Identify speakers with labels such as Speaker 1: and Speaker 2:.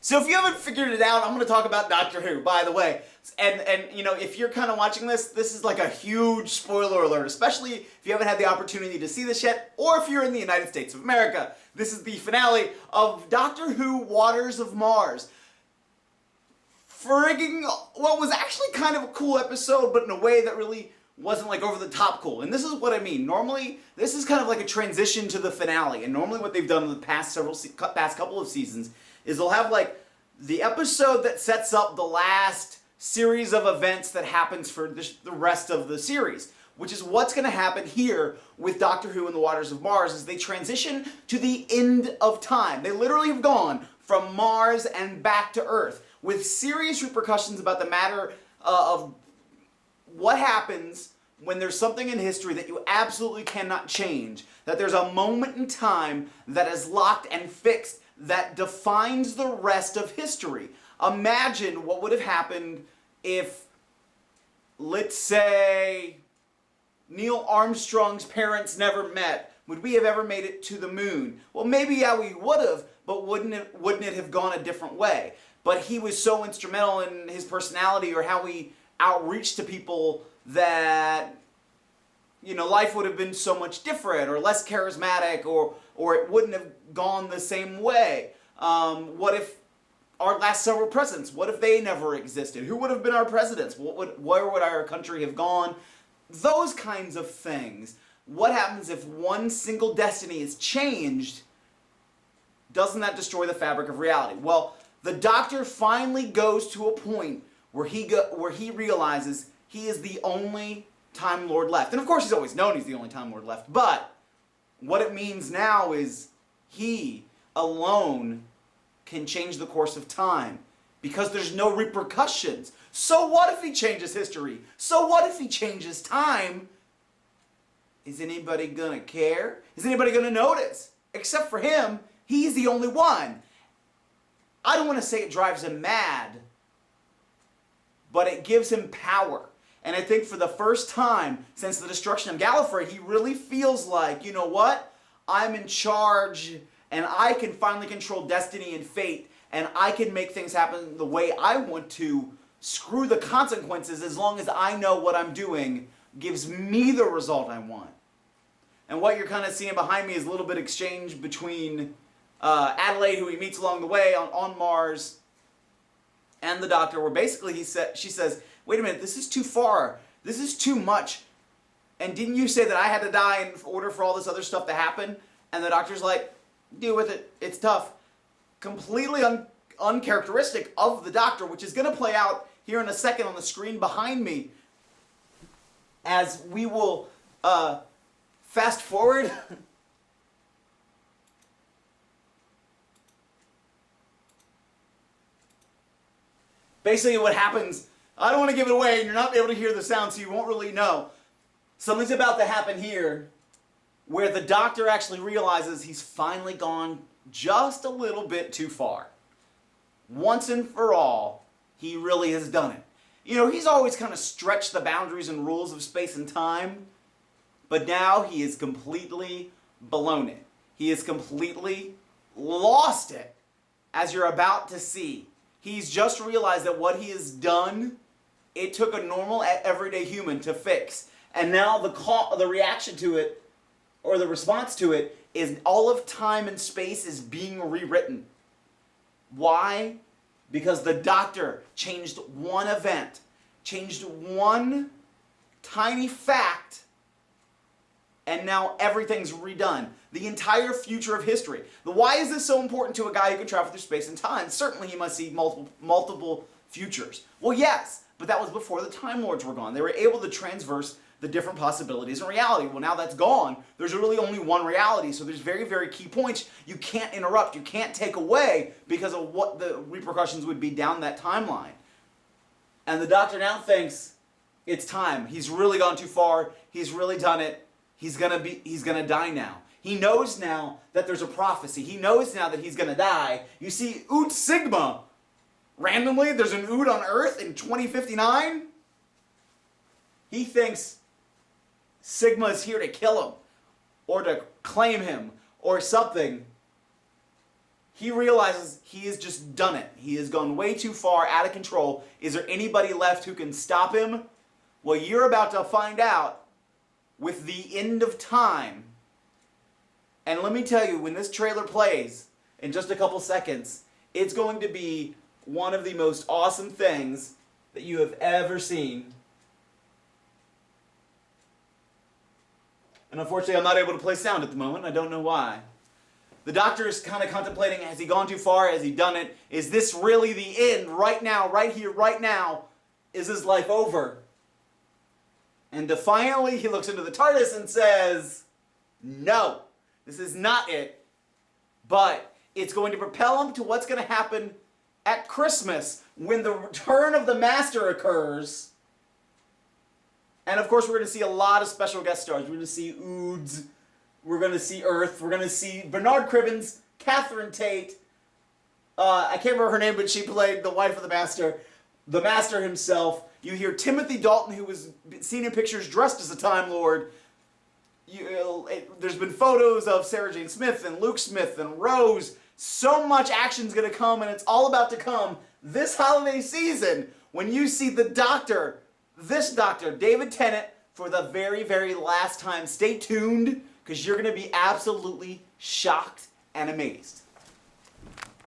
Speaker 1: So if you haven't figured it out, I'm going to talk about Doctor Who, by the way. And you know, if you're kind of watching this is like a huge spoiler alert, especially if you haven't had the opportunity to see this yet, or if you're in the United States of America. This is the finale of Doctor Who Waters of Mars. Frigging, what was actually kind of a cool episode, but in a way that really wasn't like over the top cool. And this is what I mean. Normally, this is kind of like a transition to the finale. And normally what they've done in the past couple of seasons is they'll have like the episode that sets up the last series of events that happens for the rest of the series, which is what's going to happen here with Doctor Who and the Waters of Mars as they transition to the end of time. They literally have gone from Mars and back to Earth with serious repercussions about the matter of what happens when there's something in history that you absolutely cannot change, that there's a moment in time that is locked and fixed that defines the rest of history. Imagine what would have happened if, let's say, Neil Armstrong's parents never met. Would we have ever made it to the moon? Well, maybe yeah, we would have, but wouldn't it have gone a different way? But he was so instrumental in his personality or how he outreached to people that, you know, life would have been so much different or less charismatic, or it wouldn't have gone the same way. What if our last several presidents, what if they never existed? Who would have been our presidents? Where would our country have gone? Those kinds of things. What happens if one single destiny is changed? Doesn't that destroy the fabric of reality? Well, the Doctor finally goes to a point where he realizes he is the only Time Lord left. And of course he's always known he's the only Time Lord left, but what it means now is he alone can change the course of time because there's no repercussions. So what if he changes history? So what if he changes time? Is anybody gonna care? Is anybody gonna notice? Except for him, he's the only one. I don't want to say it drives him mad, but it gives him power. And I think for the first time since the destruction of Gallifrey, he really feels like, you know what? I'm in charge and I can finally control destiny and fate and I can make things happen the way I want to. Screw the consequences as long as I know what I'm doing gives me the result I want. And what you're kind of seeing behind me is a little bit of exchange between Adelaide, who he meets along the way on Mars, and the Doctor, where basically she says, wait a minute, this is too far. This is too much. And didn't you say that I had to die in order for all this other stuff to happen? And the Doctor's like, deal with it. It's tough. Completely uncharacteristic of the Doctor, which is going to play out here in a second on the screen behind me as we will fast forward. Basically what happens, I don't want to give it away and you're not able to hear the sound so you won't really know. Something's about to happen here where the Doctor actually realizes he's finally gone just a little bit too far. Once and for all, he really has done it. You know, he's always kind of stretched the boundaries and rules of space and time, but now he is completely blown it. He has completely lost it, as you're about to see. He's just realized that what he has done, it took a normal, everyday human to fix. And now the reaction to it, or the response to it, is all of time and space is being rewritten. Why? Because the Doctor changed one event, changed one tiny fact, and now everything's redone. The entire future of history. Why is this so important to a guy who can travel through space and time? Certainly he must see multiple futures. Well, yes, but that was before the Time Lords were gone. They were able to transverse the different possibilities in reality. Well, now that's gone. There's really only one reality, so there's very, very key points you can't interrupt, you can't take away because of what the repercussions would be down that timeline. And the Doctor now thinks it's time. He's really gone too far. He's really done it. He's gonna die now. He knows now that there's a prophecy. He knows now that he's gonna die. You see, Ood Sigma. Randomly, there's an Ood on Earth in 2059. He thinks Sigma is here to kill him, or to claim him, or something. he realizes he has just done it. He has gone way too far, out of control. Is there anybody left who can stop him? Well, you're about to find out with the end of time. And let me tell you, when this trailer plays in just a couple seconds, it's going to be one of the most awesome things that you have ever seen. And unfortunately, I'm not able to play sound at the moment. I don't know why. The doctor is kind of contemplating, has he gone too far? Has he done it? Is this really the end? Right now, right here, right now, is his life over? And defiantly, he looks into the TARDIS and says, no, this is not it. But it's going to propel him to what's going to happen at Christmas when the return of the Master occurs. And of course, we're going to see a lot of special guest stars. We're going to see Oods. We're going to see Earth. We're going to see Bernard Cribbins, Catherine Tate. I can't remember her name, but she played the wife of the Master himself. You hear Timothy Dalton, who was seen in pictures dressed as a Time Lord. There's been photos of Sarah Jane Smith and Luke Smith and Rose. So much action's going to come, and it's all about to come this holiday season when you see the Doctor, this Doctor, David Tennant, for the very, very last time. Stay tuned, because you're going to be absolutely shocked and amazed.